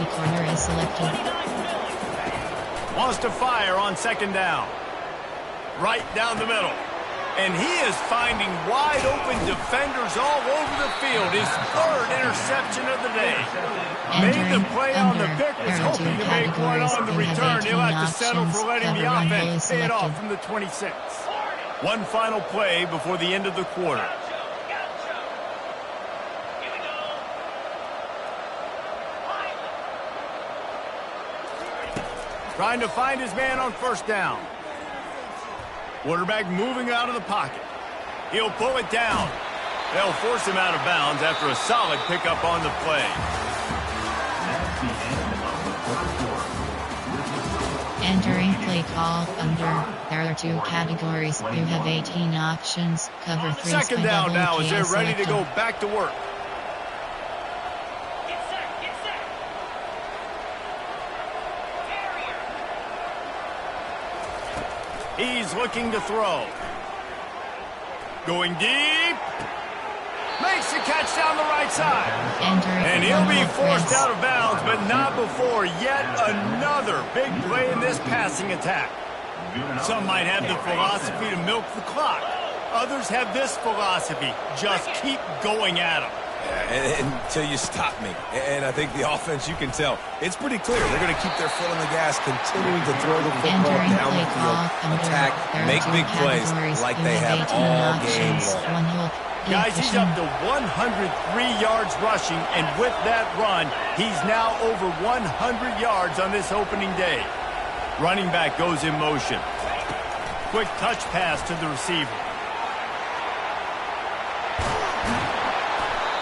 Wants to fire on 2nd down. Right down the middle. And he is finding wide-open defenders all over the field. His 3rd interception of the day. Made the play on the pick, was hoping to make one on the return. He'll have to settle for letting the offense pay it off from the 26. One final play before the end of the quarter. Trying to find his man on 1st down. Quarterback moving out of the pocket. He'll pull it down. They'll force him out of bounds after a solid pickup on the play. Entering play call under. There are 2 categories. You have 18 options. Cover 3. 2nd down now as they're ready to go back to work. He's looking to throw. Going deep. Makes the catch down the right side. And he'll be forced out of bounds, but not before yet another big play in this passing attack. Some might have the philosophy to milk the clock. Others have this philosophy. Just keep going at them. Until you stop me. And I think the offense, you can tell, it's pretty clear. They're going to keep their foot on the gas, continuing to throw the football down the field, attack, make big plays like they have all game long. Guys, he's up to 103 yards rushing, and with that run, he's now over 100 yards on this opening day. Running back goes in motion. Quick touch pass to the receiver.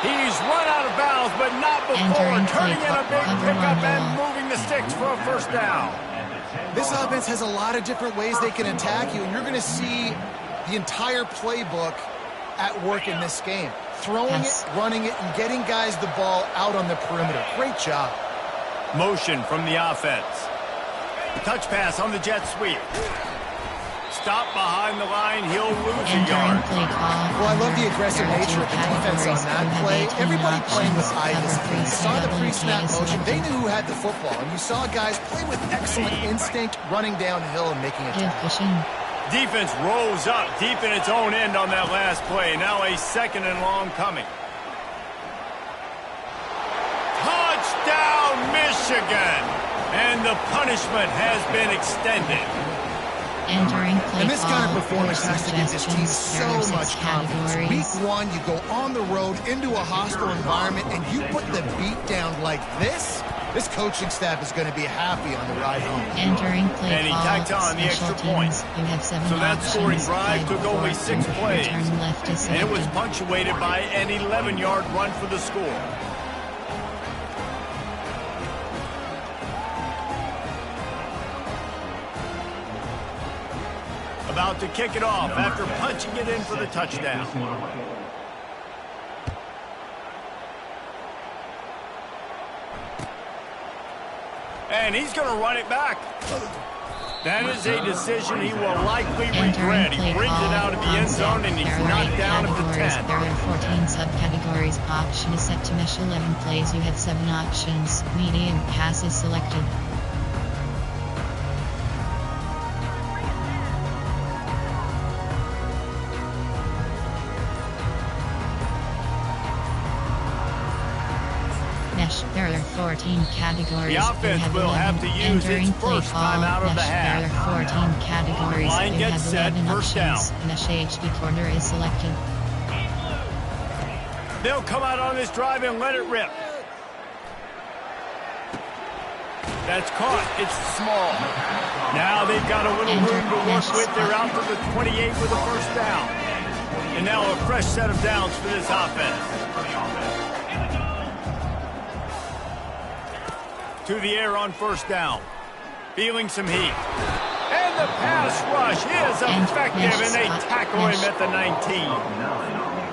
He's run out of bounds, but not before turning in a big pickup and moving the sticks for a 1st down. This offense has a lot of different ways they can attack you, and you're going to see the entire playbook at work in this game. Throwing it, running it, and getting guys the ball out on the perimeter. Great job. Motion from the offense. Touch pass on the jet sweep. Stop behind the line, he'll lose a yard. Well, I love the aggressive nature of the defense on that play. Everybody playing with eye discipline. You saw the pre-snap motion. They knew who had the football. And you saw guys play with excellent instinct, running downhill and making a tackle. Defense rolls up deep in its own end on that last play. Now a 2nd and long coming. Touchdown, Michigan! And the punishment has been extended. And this kind of performance has to give this team so much confidence. Week 1, you go on the road into a hostile environment, and you put the beat down like this. This coaching staff is going to be happy on the ride home. And he tacked on the extra point. So that scoring drive took only 6 plays. And it was punctuated by an 11-yard run for the score. About to kick it off after punching it in for the touchdown. And he's going to run it back. That is a decision he will likely regret. He brings it out of the end zone and he's knocked down at the 10. There are 14 subcategories. Option is set to mesh 11 plays. You have 7 options. Medium pass is selected. There are 14 categories. The offense will have to use its first time out of the half. There are 14 categories. Line gets set, first down. Mesh HD corner is selected. They'll come out on this drive and let it rip. That's caught. It's small. Now they've got a little room to work with. They're out to the 28 with a first down. And now a fresh set of downs for this offense. To the air on first down. Feeling some heat. And the pass rush is effective, and they tackle him at the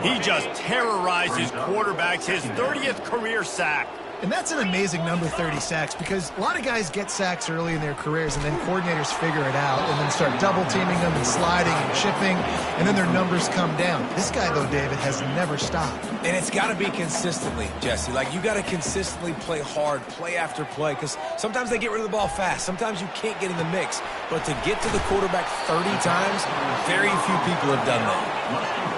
19. He just terrorizes quarterbacks, his 30th career sack. And that's an amazing number, 30 sacks, because a lot of guys get sacks early in their careers, and then coordinators figure it out and then start double-teaming them and sliding and chipping, and then their numbers come down. This guy, though, David, has never stopped. And it's got to be consistently, Jesse. Like, you got to consistently play hard, play after play, because sometimes they get rid of the ball fast. Sometimes you can't get in the mix. But to get to the quarterback 30 times, very few people have done that.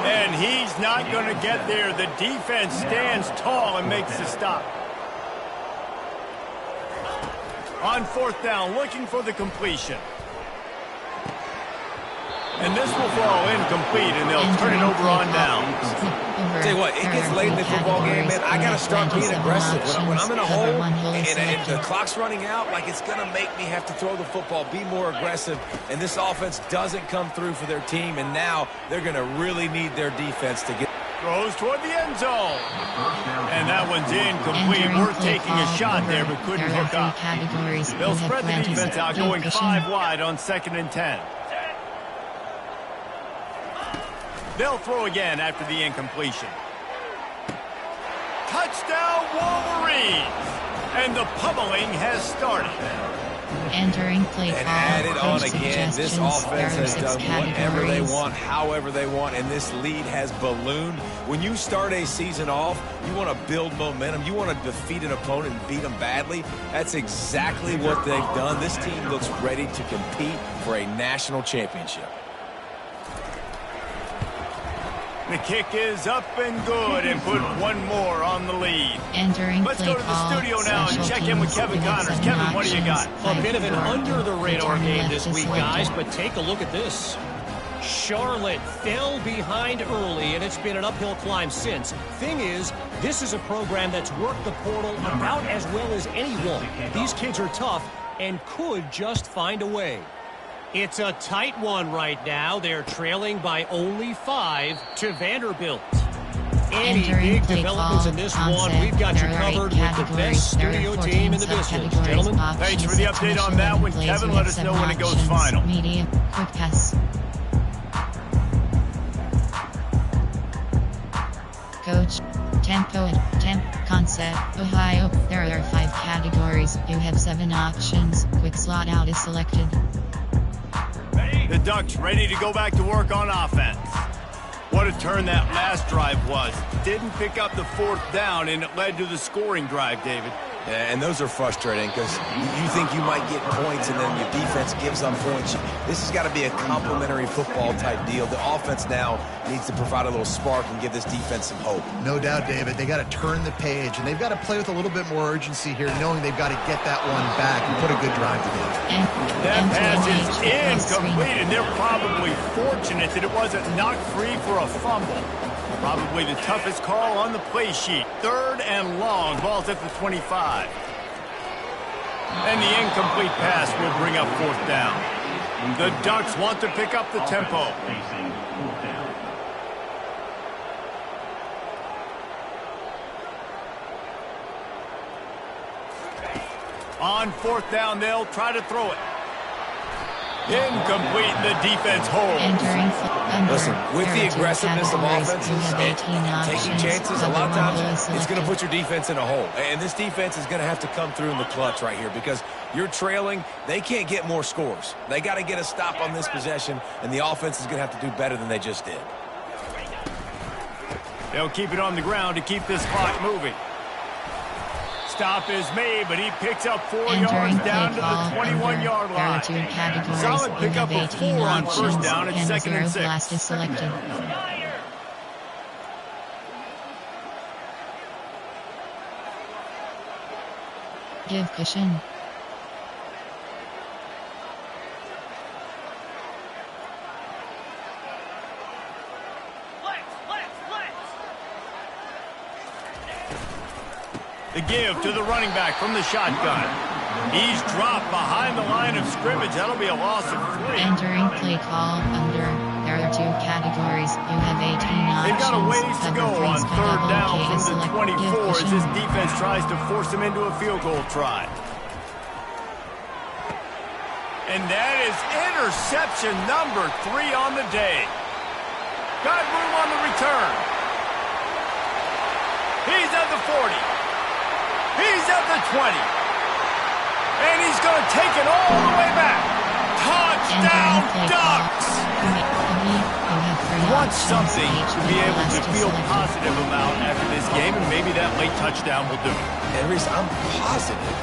And he's not going to get there. The defense stands tall and makes the stop. On fourth down, looking for the completion. And this will fall incomplete, and they'll turn it over on downs. Tell you what, it gets late in the football game, man. I got to start being aggressive. When I'm in a hole and the clock's running out, like, it's going to make me have to throw the football, be more aggressive. And this offense doesn't come through for their team, and now they're going to really need their defense to get. Throws toward the end zone. And that one's incomplete. Worth taking a shot there, but couldn't hook up. They'll spread the defense out, going 5 wide on 2nd and 10. They'll throw again after the incompletion. Touchdown, Wolverines! And the pummeling has started. Entering play and add it on again. This offense has done whatever they want, however they want, and this lead has ballooned. When you start a season off, you want to build momentum. You want to defeat an opponent and beat them badly. That's exactly what they've done. This team looks ready to compete for a national championship. The kick is up and good, and put one more on the lead. Let's go to the studio now and check in with Kevin Connors. Kevin, what do you got? A bit of an under-the-radar game this week, guys, but take a look at this. Charlotte fell behind early, and it's been an uphill climb since. Thing is, this is a program that's worked the portal about as well as anyone. These kids are tough and could just find a way. It's a tight one right now. They're trailing by only 5 to Vanderbilt. Any big developments in this one, we've got you covered with the best studio team in the business. Gentlemen, thanks for the update on that one. Kevin, let us know when it goes final. Medium, quick pass. Coach, tempo and temp, concept, Ohio. There are 5 categories. You have 7 options. Quick slot out is selected. The Ducks ready to go back to work on offense. What a turn that last drive was. Didn't pick up the 4th down, and it led to the scoring drive, David. Yeah, and those are frustrating because you think you might get points and then your defense gives up points. This has got to be a complementary football type deal. The offense now needs to provide a little spark and give this defense some hope. No doubt, David. They got to turn the page, and they've got to play with a little bit more urgency here, knowing they've got to get that one back and put a good drive together. That pass is incomplete, and they're probably fortunate that it wasn't knocked free for a fumble. Probably the toughest call on the play sheet. 3rd and long. Ball's at the 25. And the incomplete pass will bring up 4th down. The Ducks want to pick up the tempo. On 4th down, they'll try to throw it. Incomplete, the defense holds. Listen, with the aggressiveness of offenses and taking chances, a lot of times it's going to put your defense in a hole. And this defense is going to have to come through in the clutch right here because you're trailing. They can't get more scores. They got to get a stop on this possession, and the offense is going to have to do better than they just did. They'll keep it on the ground to keep this clock moving. Stop is made, but he picks up 4 yards down to the 21-yard line. Solid pickup of 4 on 1st down at 2nd and 6. Give cushion. The give to the running back from the shotgun. He's dropped behind the line of scrimmage. That'll be a loss of 3. Entering play call under. There are 2 categories. You have 18 options. They've got a ways to go on 3rd down from the 24 as this defense tries to force them into a field goal try. And that is interception number 3 on the day. Got room on the return. He's at the 40. He's at the 20. And he's going to take it all the way back. Touchdown, Ducks! Want something to be able to feel positive about after this game, and maybe that late touchdown will do it. And Reese, I'm positive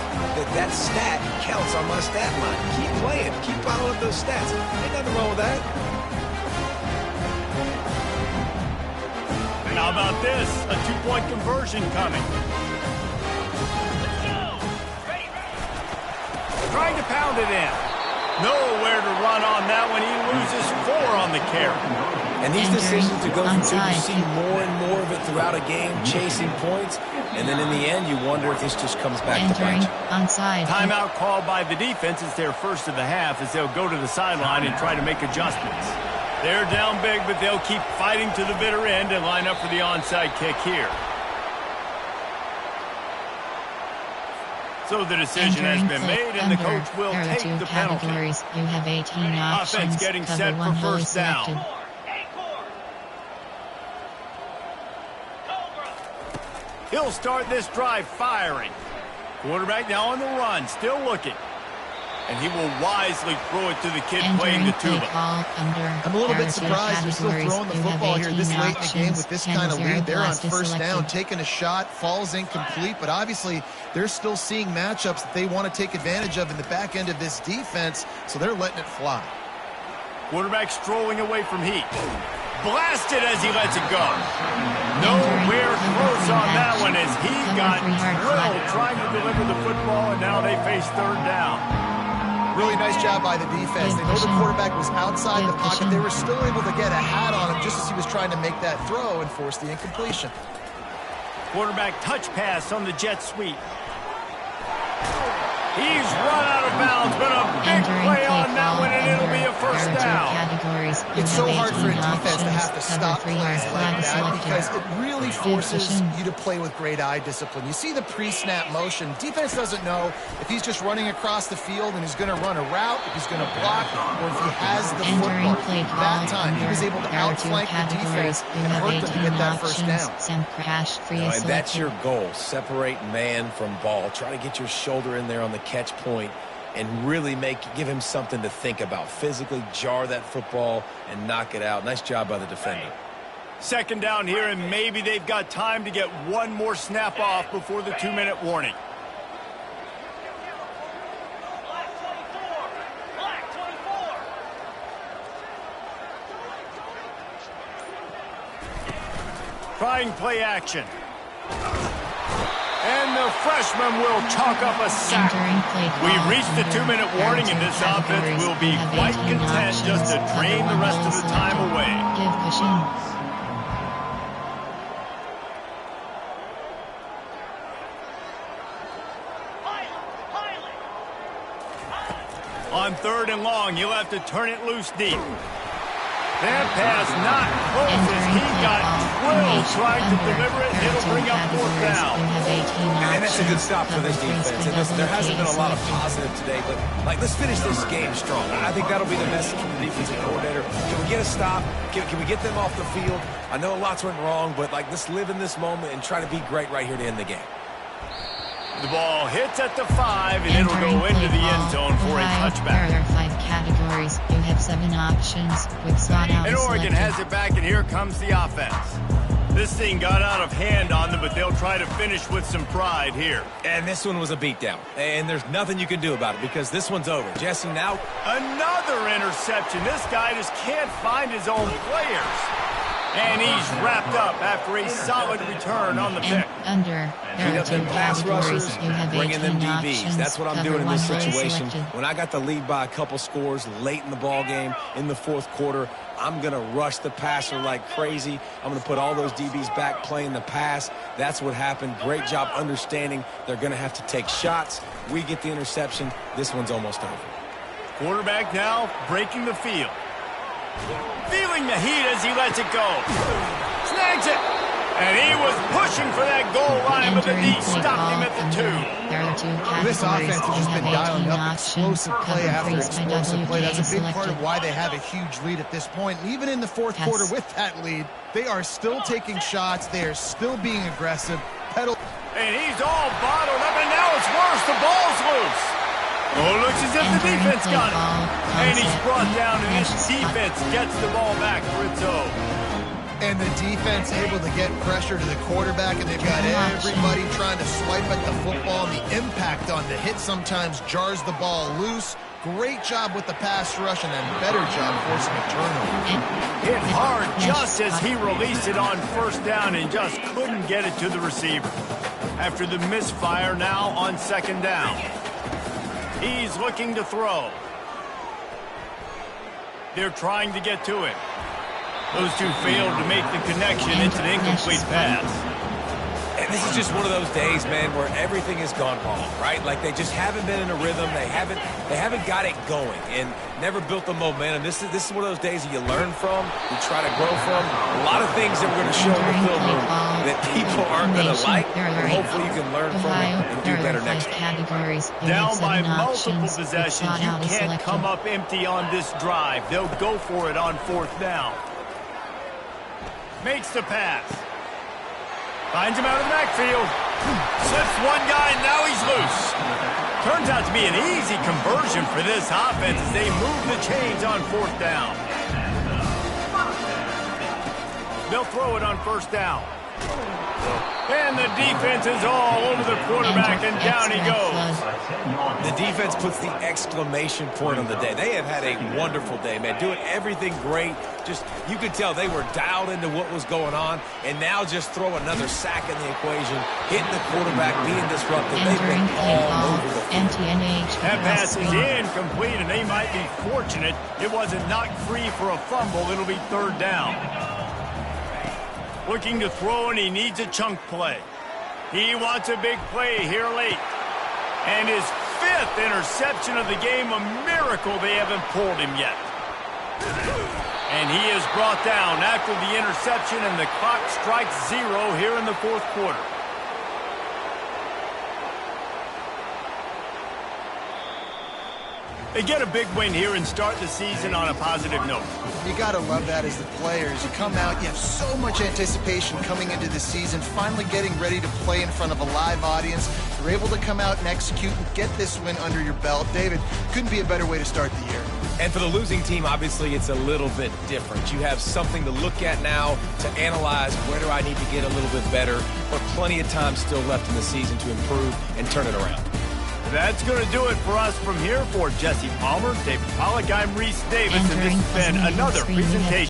that stat counts on my stat line. Keep playing. Keep piling up those stats. Ain't nothing wrong with that. And how about this? A 2-point conversion coming. Trying to pound it in. Nowhere to run on that one. He loses 4 on the carry. And these decisions to go through, you see more and more of it throughout a game, chasing points. And then in the end, you wonder if this just comes back to bite you. Onside. Timeout called by the defense. It's their first of the half as they'll go to the sideline and try to make adjustments. They're down big, but they'll keep fighting to the bitter end and line up for the onside kick here. So the decision has been made, and the coach will take the penalty. You have 18 options. Offense getting set for 1st down. He'll start this drive firing. Quarterback now on the run, still looking. And he will wisely throw it to the kid playing the tuba. I'm a little bit surprised they're still throwing the football here this late in the game with this kind of lead. They're on 1st down, taking a shot, falls incomplete, but obviously they're still seeing matchups that they want to take advantage of in the back end of this defense, so they're letting it fly. Quarterback strolling away from heat. Blasted as he lets it go. Nowhere close on that one as he got drilled trying to deliver the football, and now they face 3rd down. Really nice job by the defense. They know the quarterback was outside the pocket. They were still able to get a hat on him just as he was trying to make that throw and force the incompletion. Quarterback touch pass on the jet sweep. He's run out of bounds, but a big play on that one, and it'll be a 1st down. It's so hard for a defense to have to stop plays like that because it really forces you to play with great eye discipline. You see the pre-snap motion. Defense doesn't know if he's just running across the field and he's going to run a route, if he's going to block, or if he has the football. That time, he was able to outflank the defense and hurt them to get that 1st down. And that's your goal. Separate man from ball. Try to get your shoulder in there on the catch point and really give him something to think about. Physically jar that football and knock it out. Nice job by the defender. Second down here, and maybe they've got time to get one more snap off before the 2-minute warning. Trying play action. And the freshman will chalk up a sack. We've reached the 2-minute warning, and this offense will be quite content just to drain the rest of the time away. Give pushing. On 3rd and long, he'll have to turn it loose deep. That pass not close as he got drilled trying to deliver it. It'll bring up 4th down. And that's a good stop for this defense. And listen, there hasn't been a lot of positive today, but let's finish this game strong. I think that'll be the message from the defensive coordinator. Can we get a stop? Can we get them off the field? I know lots went wrong, but let's live in this moment and try to be great right here to end the game. The ball hits at the 5, and it'll go into the end zone for a touchback. There are 5 categories. You have 7 options with slot out. And Oregon has it back, and here comes the offense. This thing got out of hand on them, but they'll try to finish with some pride here. And this one was a beatdown. And there's nothing you can do about it because this one's over. Jesse, now another interception. This guy just can't find his own players. And he's wrapped up after a solid return on the pick. There are 2 pass rushers, You have bringing them DBs. Options. That's what I'm doing in this situation. When I got the lead by a couple scores late in the ball game, in the 4th quarter, I'm going to rush the passer like crazy. I'm going to put all those DBs back playing the pass. That's what happened. Great job understanding they're going to have to take shots. We get the interception. This one's almost over. Quarterback now breaking the field. Feeling the heat as he lets it go. Snags it. And he was pushing for that goal line, but the D stopped him at the 2. There are 2 categories. This offense has just been dialing up explosive play after explosive play. That's a big part of why they have a huge lead at this point. And even in the 4th quarter with that lead, they are still taking shots. They are still being aggressive. And he's all bottled up, and now it's worse. The ball's loose. Oh, looks as if the defense got it. And he's brought down, and this defense gets the ball back for its own. And the defense able to get pressure to the quarterback, and they've got everybody trying to swipe at the football, and the impact on the hit sometimes jars the ball loose. Great job with the pass rush, and then better job forcing a turnover. Hit hard just as he released it on 1st down and just couldn't get it to the receiver. After the misfire, now on 2nd down. He's looking to throw. They're trying to get to him. Those 2 failed to make the connection into the incomplete pass. And this is just one of those days, man, where everything has gone wrong, right? They just haven't been in a rhythm. They haven't got it going and never built the momentum. This is one of those days that you learn from, you try to grow from. A lot of things that we're going to show in the film room that people aren't going to like. And hopefully you can learn from it and do better next time. Down by multiple possessions, you can't come up empty on this drive. They'll go for it on 4th down. Makes the pass. Finds him out of the backfield. Slips one guy, and now he's loose. Turns out to be an easy conversion for this offense as they move the chains on 4th down. They'll throw it on 1st down. And the defense is all over the quarterback, and down he goes. The defense puts the exclamation point on the day. They have had a wonderful day, man. Doing everything great. Just, you could tell they were dialed into what was going on, and now just throw another sack in the equation, hitting the quarterback, being disruptive. They've been all over the field. That pass is incomplete, and they might be fortunate it wasn't knocked free for a fumble. It'll be 3rd down. Looking to throw, and he needs a chunk play. He wants a big play here late. And his 5th interception of the game, a miracle they haven't pulled him yet. And he is brought down after the interception, and the clock strikes 0 here in the 4th quarter. They get a big win here and start the season on a positive note. You got to love that as the players. You come out, you have so much anticipation coming into the season, finally getting ready to play in front of a live audience. You're able to come out and execute and get this win under your belt. David, couldn't be a better way to start the year. And for the losing team, obviously, it's a little bit different. You have something to look at now to analyze where do I need to get a little bit better, but plenty of time still left in the season to improve and turn it around. That's going to do it for us from here. For Jesse Palmer, David Pollack, I'm Reese Davis, and this has been another presentation.